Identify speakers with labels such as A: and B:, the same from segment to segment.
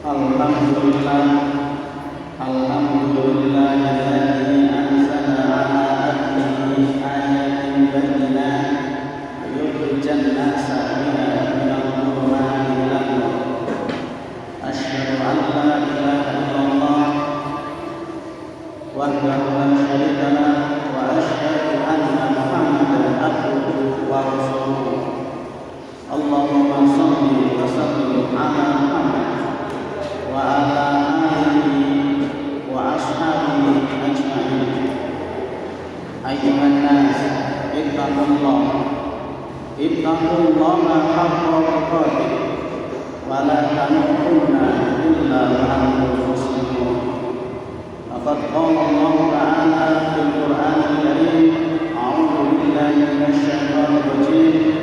A: Alhamdulillah, alhamdulillahilladzi anzala ala abdihi ayatin bayyinatin yukhrijan nasa biha minadh dhulumati ilan nur. Asyhadu an la ilaha illallah wahdahu la syarika lah wa asyhadu anna Muhammadan abduhu wa rasuluh. Allahumma shalli wa sallim ala Muhammad wa ala alihi wa ashabihi ajma'in. Ayyuhan nas, ittaqullaha haqqa tuqatih wa la tamutunna illa wa antum muslimun. Laqad qala Allah ta'ala fil Qur'anil Karim, a'udzu billahi minasy syaithanir rajim.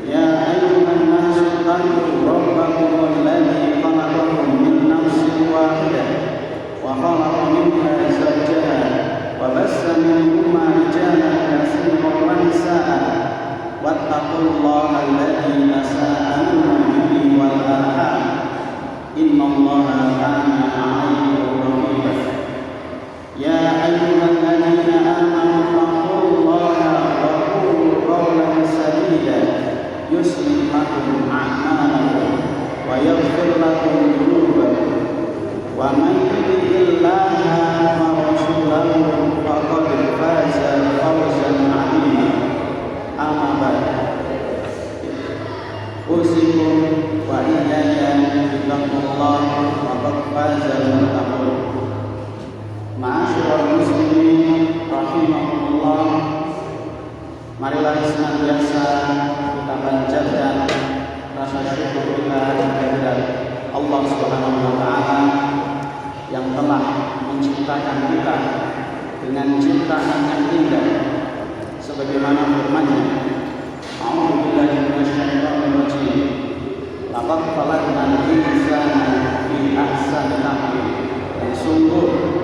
A: Ya ayyuhan nas, ittaqu rabbakum alladzi khalaqakum min nafsin wahidah wa khalaqa minha zawjaha wa bassa minhuma rijalan katsiran wa nisaa'a wattaqullaha alladzi tasaaluna bihi wal arham innallaha kana 'alaykum raqiba. Ya ayyuhalladzina amanu taqullaha wa qulu qawlan sadida yuslih lakum a'malakum wa yaghfir lakum dhunubakum wa man yuti'illaha wa rasulahu faqad faza fawzan 'azima. Amma ba'd. Usikum wa iyaya bittaqwallahi faqad faza al-muttaqun. Ma'asyiral muslimin rahimakumullah, marilah senantiasa kita panjatkan rasa syukur kita kehadirat Allah Subhanahu wa taala yang telah menciptakan kita dengan ciptaan yang indah sebagaimana firman-Nya. A'udzu billahi minasyaitonir rajim. Laqad khalaqnal insana fi ahsani taqwim. Dan sungguh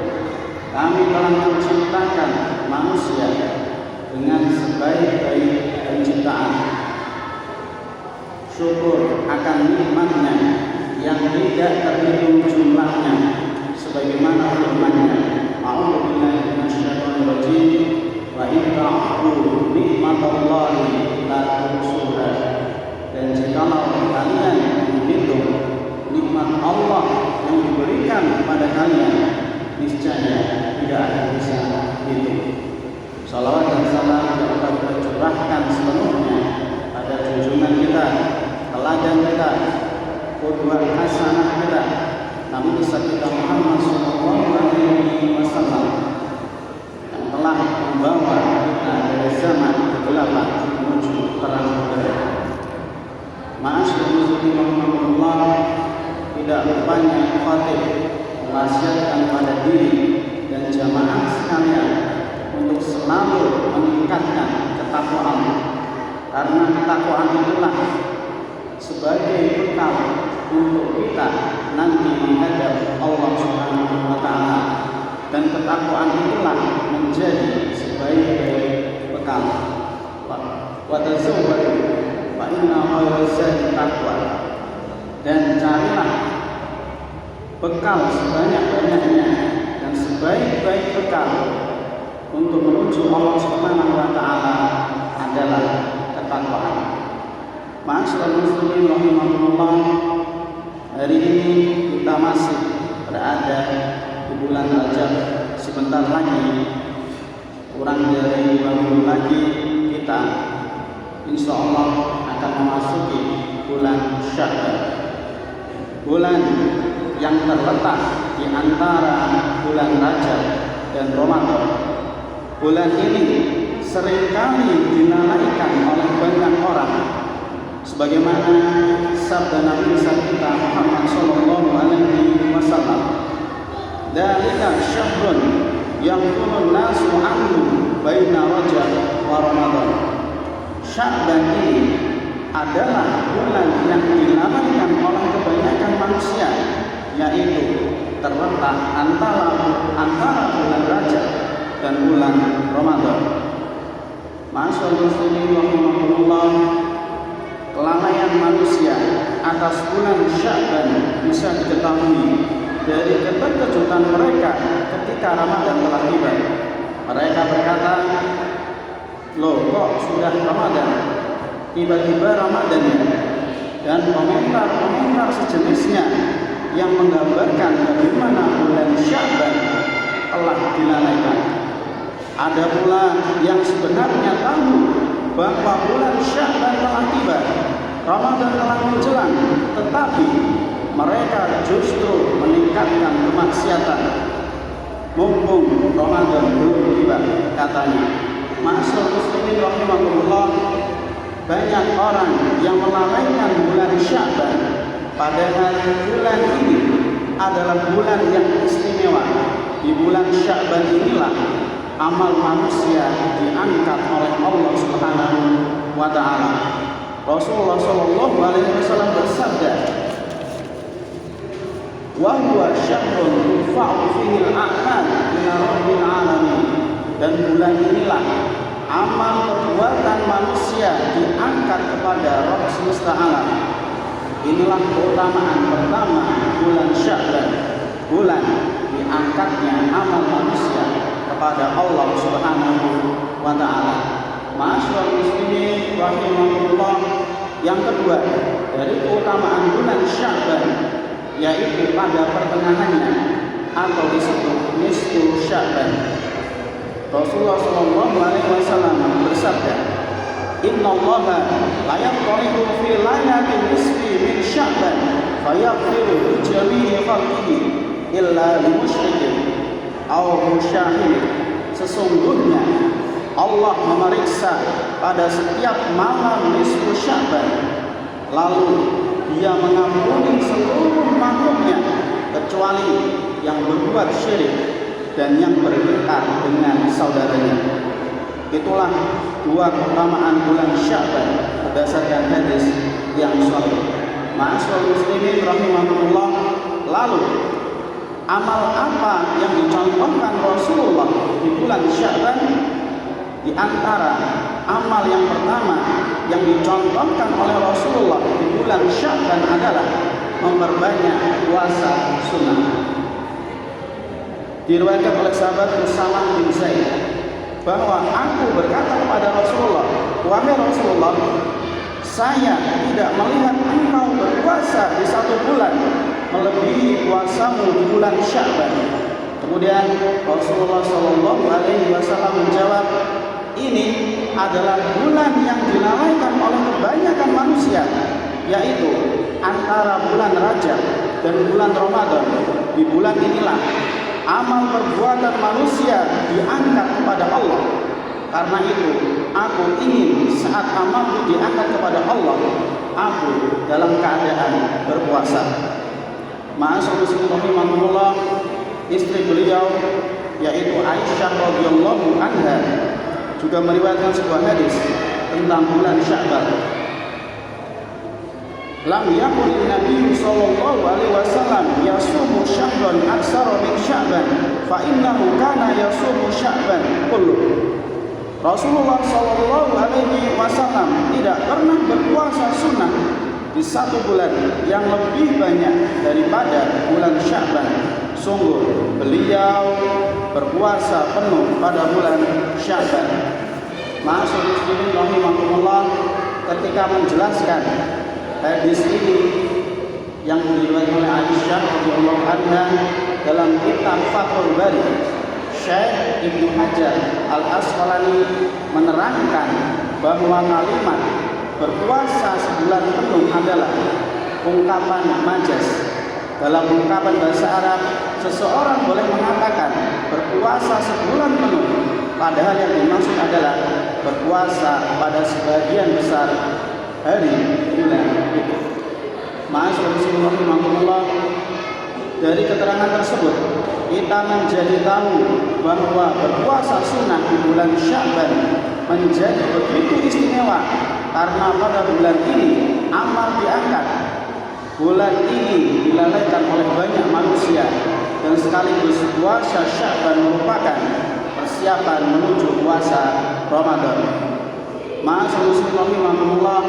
A: kami telah menciptakan manusia dengan sebaik-baik penciptaan. Syukur akan nikmatnya yang tidak terhitung jumlahnya sebagaimana firman-Nya, a'udzu billahi minasyaitonir rajim, wa in ta'uddu nikmatallahi la tuhsuha. Dan jikalau kalian menghitung nikmat Allah yang diberikan kepada kalian, niscaya tidak akan bisa dihitung. Salawat dan salam yang kita curahkan sepenuhnya pada junjungan kita, teladan kita, qudwah hasanah kita, Nabi kita Muhammad sallallahu alaihi wasallam yang telah membawa kita dari zaman kegelapan menuju terang benderang. Ma'asyiral muslimin rahimakumullah, tidak lupanya khatib mewasiatkan pada diri dan jamaah sekalian untuk selalu meningkatkan ketakwaan, karena ketakwaan itulah sebagai bekal untuk kita nanti menghadap Allah Subhanahu wa taala, dan ketakwaan itulah menjadi sebaik-baik bekal. Wa tazawwadu fa inna khairaz zadi taqwa. Dan carilah bekal sebanyak-banyaknya dan sebaik-baik bekal untuk menuju Allah Subhanahu wa taala adalah ketakwaan. Ma'asyiral muslimin rahimakumullah, hari ini kita masih berada di bulan Rajab. Sebentar lagi, kurang dari 2 minggu lagi, kita insya Allah akan memasuki bulan Sya'ban, bulan yang terletak di antara bulan Rajab dan Ramadan. Bulan ini seringkali dinalaikan oleh banyak orang, sebagaimana sabda Nabi kita Muhammad sallallahu alaihi wasallam, "Dzalika syahrun yaqulun nasu anhu baina Rajab wa Ramadan." Sya'ban ini adalah bulan yang dinalaikan oleh kebanyakan manusia, yaitu terletak antara bulan Rajab dan bulan Ramadan. Ma'asyiral muslimin rahimakumullah, kelalaian manusia manusia atas bulan Sya'ban bisa diketahui dari keterkejutan mereka ketika Ramadan telah tiba. Mereka berkata, loh kok sudah Ramadan? Tiba-tiba Ramadan ya? Dan komentar-komentar sejenisnya yang menggambarkan bagaimana bulan Sya'ban telah dilalaikan. Ada pula yang sebenarnya tahu bahwa bulan Sya'ban telah tiba, Ramadan telah menjelang, tetapi mereka justru meningkatkan kemaksiatan. Mumpung Ramadan belum tiba, katanya. Ma'asyiral muslimin rahimakumullah, banyak orang yang melalaikan bulan Sya'ban, padahal bulan ini adalah bulan yang istimewa. Di bulan Sya'ban inilah amal manusia diangkat oleh Allah Subhanahu wa taala. Rasulullah sallallahu alaihi wasallam bersabda, "Wa huwa syahrun turfa'u fihi al-a'mal ila rabbil alamin." Dan bulan inilah amal perbuatan manusia diangkat kepada Rabb semesta alam. Inilah keutamaan pertama bulan Sya'ban, bulan diangkatnya amal manusia kepada Allah Subhanahu wa taala. Ma'asyiral muslimin rahimakumullah, yang kedua dari keutamaan bulan Sya'ban yaitu pada pertengahannya atau disebut nisfu Sya'ban. Rasulullah sallallahu alaihi wasallam bersabda, "Innallaha la yattali'u fi lailatin nisfi min Sya'ban fayaghfiru li jami'i khalqihi illa li musyrikin aw musyahid." Sesungguhnya Allah memeriksa pada setiap malam nisfu Sya'ban, lalu Dia mengampuni seluruh makhluknya kecuali yang berbuat syirik dan yang berikrar dengan saudaranya. Itulah dua keutamaan bulan Sya'ban berdasarkan hadis yang sahih. Ma'asyiral muslimin rahimakumullah, lalu amal apa yang dicontohkan Rasulullah di bulan Sya'ban? Di antara amal yang pertama yang dicontohkan oleh Rasulullah di bulan Sya'ban adalah memperbanyak puasa sunnah. Diriwayatkan oleh sahabat Usamah bin Zaid bahwa aku berkata kepada Rasulullah, "Wahai Rasulullah, saya tidak melihat engkau berpuasa di satu bulan melebihi puasamu di bulan Sya'ban." Kemudian Rasulullah Shallallahu Alaihi Wasallam menjawab, "Ini adalah bulan yang dilalaikan oleh kebanyakan manusia, yaitu antara bulan Rajab dan bulan Ramadan. Di bulan inilah amal perbuatan manusia diangkat kepada Allah. Karena itu, aku ingin saat amalku diangkat kepada Allah, aku dalam keadaan berpuasa." Ma'asyiral muslimin rahimakumullah, istri beliau yaitu Aisyah radhiyallahu anha juga meriwayatkan sebuah hadis tentang bulan Sya'ban. Lam yakun Nabi sallallahu alaihi wasallam yasumu syahran aksara min Sya'ban fa innahu kana yasumu Sya'ban kullu. Rasulullah sallallahu alaihi wasallam tidak pernah berpuasa sunnah di satu bulan yang lebih banyak daripada bulan Sya'ban. Sungguh beliau berpuasa penuh pada bulan Sya'ban. Ma'asyiral muslimin rahimakumullah, ketika menjelaskan hadis ini yang diriwayatkan oleh Aisyah radhiyallahu anha dalam kitab Fathul Bari, Syekh Ibnu Hajar Al-Asqalani menerangkan bahwa kalimat berpuasa sebulan penuh adalah ungkapan majaz. Dalam ungkapan bahasa Arab, seseorang boleh mengatakan berpuasa sebulan penuh, padahal yang dimaksud adalah berpuasa pada sebagian besar hari bulan itu. Ma'asyiral muslimin rahimakumullah, dari keterangan tersebut kita menjadi tahu bahwa berpuasa sunnah di bulan Sya'ban menjadi begitu istimewa karena pada bulan ini amal diangkat. Bulan ini dilalaikan oleh banyak manusia dan sekaligus puasa Sya'ban merupakan persiapan menuju puasa Ramadan. Ma'asyiral muslimin rahimakumullah,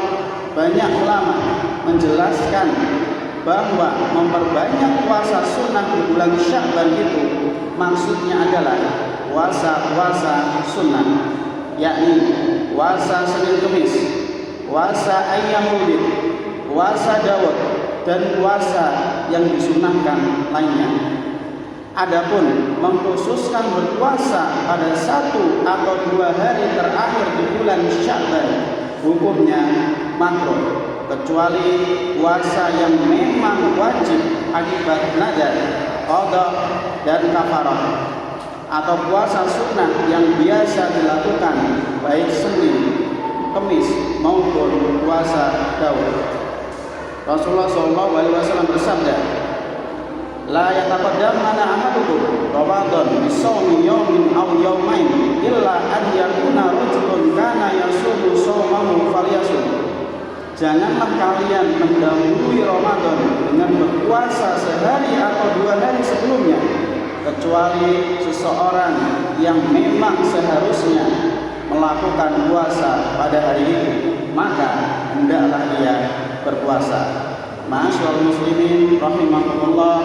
A: banyak ulama menjelaskan bahwa memperbanyak puasa sunnah di bulan Sya'ban itu maksudnya adalah puasa-puasa sunnah, yakni puasa Senin Kemis, puasa Ayyamul Bid, puasa Daud, dan puasa yang disunahkan lainnya. Adapun mengkhususkan berpuasa pada 1 atau 2 hari terakhir di bulan Sya'ban, hukumnya makruh, kecuali puasa yang memang wajib akibat nadar, qada, dan kafarah, atau puasa sunnah yang biasa dilakukan baik Senin, Kemis maupun puasa Daud. Rasulullah SAW bersabda, la yataqaddamana ahadukum Ramadan bisawmi yawmin aw yawmain illa an yakuna rajulun kana yasumu sawmahu falyasum. Janganlah kalian mendahului Ramadan dengan berpuasa sehari atau 2 hari sebelumnya, kecuali seseorang yang memang seharusnya melakukan puasa pada hari itu, maka hendaklah ia berpuasa. Ma'asyiral muslimin rahimakumullah,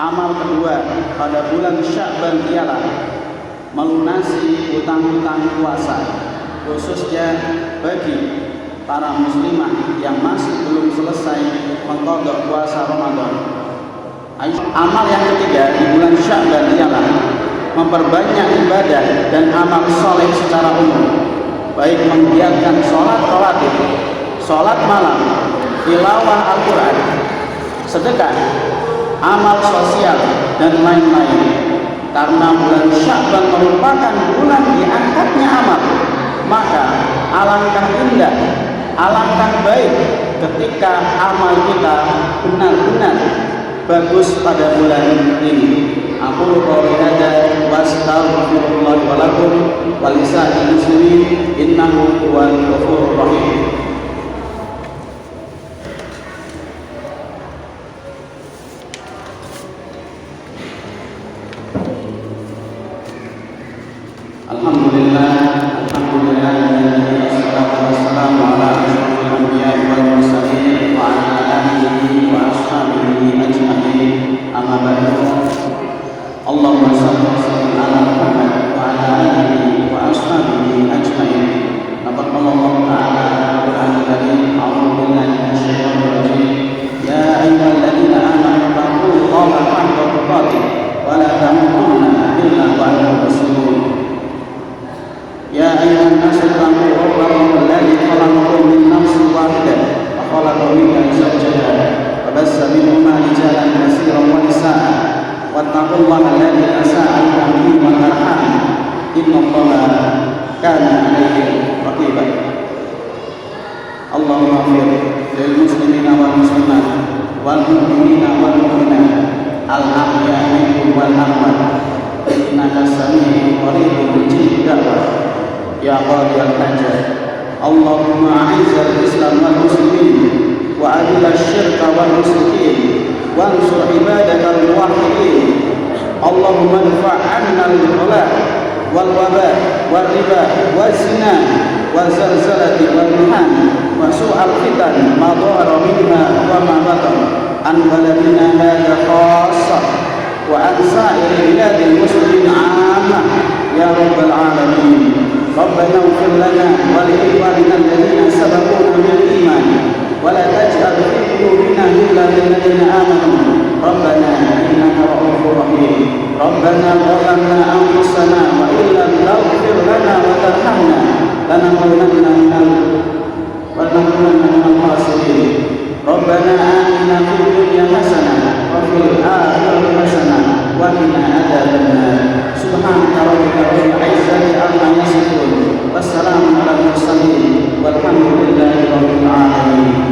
A: amal kedua pada bulan Sya'ban ialah melunasi hutang-hutang puasa, khususnya bagi para muslimah yang masih belum selesai mengqadha puasa Ramadan. Amal yang ketiga di bulan Sya'ban ialah memperbanyak ibadah dan amal soleh secara umum, baik menggiatkan sholat rawatib, sholat malam, tilawah Al-Quran, sedekah, amal sosial, dan lain-lain. Karena bulan Sya'ban merupakan bulan diangkatnya amal, maka alangkah indah, alangkah baik ketika amal kita benar-benar bagus pada bulan ini. Aku qouli hadza wa astaghfirullah wa lakum wa lisa'il muslimin innahu huwal ghafurur rahim. Alhamdulillah, wassalatu wassalamu ala asyrofil anbiya'i wal mursalin wa ala alihi wa ashabihi ajma'in. Amma ba'du. Allahumma shalli wa sallim ala Muhammad wa ala alihi wa ashabihi ajma'in. Laqad qala Allah ta'ala Al-Qur'anul Karim, a'udzu billahi minasyaitonir rajim. Ya ayyuhalladzina amanu taqullaha haqqa tuqatih wa la tamutunna illa wa antum muslimun. Ya ayyuhan nasu ttaqu rabbakum alladzi khalaqakum min nafsin wahidah wa khalaqa minha zawjaha wa bassa minhuma rijalan katsiran wa nisaa'a wattaqullaha alladzi tasaaluna bihi wal arham innallaha kana 'alaykum raqiba. Allahumma ighfir lil muslimina wal muslimat wal mu'minina wal mu'minat al ahya'i minhum wal amwat innaka sami'un qaribun mujibud da'wah ya qadiyal hajat. Allahumma a'izzal islam wal muslimin wa adhil syirka wal musyrikin wa ansur ibadakal muwahhidin. Allahumma adfa' 'anna al-ghala wal waba wal riba waz zina wal zalzalati wal mihan wa su'al fitan ma dhahara minha wa ma batan an baladina hadha khassah wa an sa'iri biladil muslimin 'ammah ya rabbal alamin. Rabbana ighfir lana wa li ikhwanina alladhina sabaquna bil iman wa la taj'al fi qulubina ghillan lil ladzina amanu rabbana innaka ra'ufur rahim. Rabbana zalamna anfusana wa illam taghfir lana wa tarhamna lanakunanna minal khasirin. Rabbana atina fid dunya hasanah wa fil akhirati hasanah wa qina adzabannar. Subhanaka rabbika rabbil izzati amma yasifun wassalamun alal mursalin walhamdulillahi rabbil alamin.